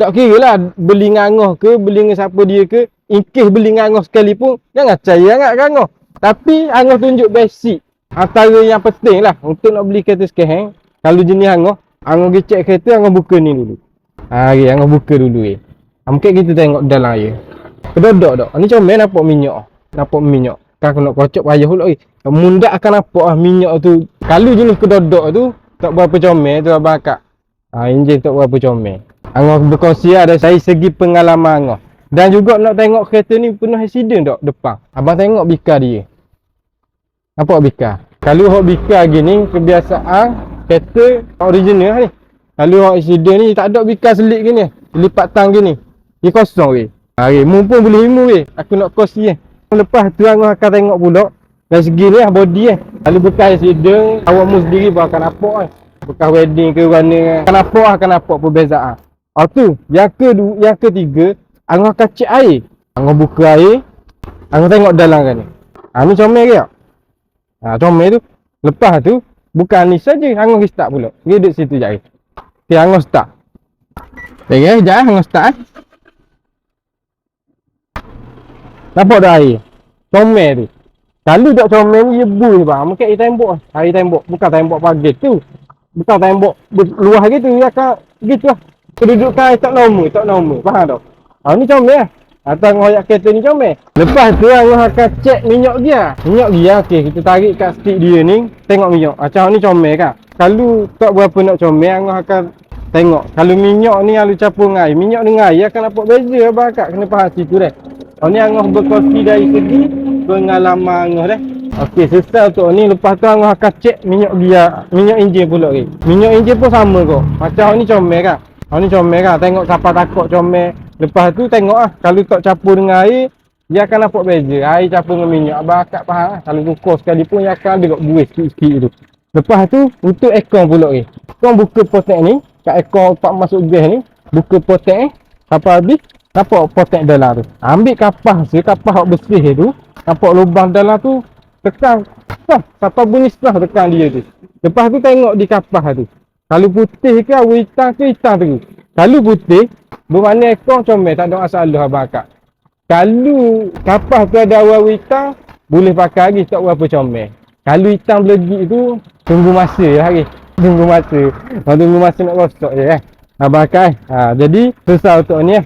Tak kira lah beli ngangah ke, beli dengan siapa dia ke, ingkih beli ngangah sekalipun, jangan percaya sangat ngangah. Tapi angah tunjuk basic. Antara yang penting lah untuk nak beli kereta sekarang, kalau jenis angah gecek kereta, angah buka ni dulu. Angah buka dulu mungkin kita tengok dalam je. Kedodok tak? Ni comel nampak minyak. Nampak minyak. Kan aku nak kocok payah pula mundak akan nampak minyak tu. Kalau jenis kedodok tu, tak berapa comel tu abang akak. Enjin tak berapa comel. Angah berkongsi ada dari segi pengalaman angah. Dan juga nak tengok kereta ni penuh accident tak depan. Abang tengok bika dia. Nampak bika? Kalau hok bika gini, kebiasaan kereta original ni. Kalau hok accident ni tak ada bika selit gini. Lipat tang gini. Dia kosong mu pun boleh ilmu aku nak kongsi Lepas tu angah akan tengok pula dari segi ni body Kalau bekas accident, awakmu sendiri pun akan nampak bekas wedding ke mana akan nampak perbezaan. Tu yang ketiga, angah akan cek air. Angah buka air, angah tengok dalam kan ni. Ni comel ke tak? Comel tu. Lepas tu bukan ni saja, angah start pula. Dia duduk situ je. Okay, angah start. Sekejap angah start Nampak tak air? Comel tu. Kalau tak comel ni, dia buih bang. Mungkin air tembok. Air tembok. Bukan tembok pagar tu. Bukan tembok luah gitu. Dia akan gitu lah. Kedudukan air tak normal. Faham tak? Ni comel lah. Atau ngoyak kereta ni comel. Lepas tu, angah akan cek minyak dia. Minyak dia, okey. Kita tarik kat stick dia ni. Tengok minyak. Macam ni comel kan? Kalau tak berapa nak comel, angah akan tengok. Kalau minyak ni, kalau campur dengan air. Minyak dengan air akan nampak beza abang akak. Kena faham situ dah. Ni angah berkongsi dari segi pengalaman angah dah. Okey, selesai untuk ni. Lepas tu angah akan cek minyak dia, minyak enjin pula minyak enjin pun sama kok. Macam ni comel kan? Ni comel kan? Tengok siapa takut comel. Lepas tu tengok kalau tak campur dengan air, dia akan nampak beza. Air campur dengan minyak. Abang akak faham Kalau kukus sekali pun, dia akan ada buih sikit-sikit tu. Lepas tu, untuk aircon pula Kau buka potek ni, kat aircon pak masuk gas ni, buka potek sampai habis. Nampak potek dalam tu. Ambil kapas hok bersih tu. Nampak lubang dalam tu. Tekan. Sampai bunyi setelah tekan dia tu. Lepas tu tengok di kapas tu. Kalau putih ke hitam ke hitam tu. Kalau putih, bermakna ekor comel. Tak ada masalah abang akak. Kalau kapas tu ada warna hitam, boleh pakai lagi. Tak berapa comel. Kalau hitam belegik tu, tunggu masa lagi. Tunggu masa nak rosak je abang akak jadi selesai untuk ni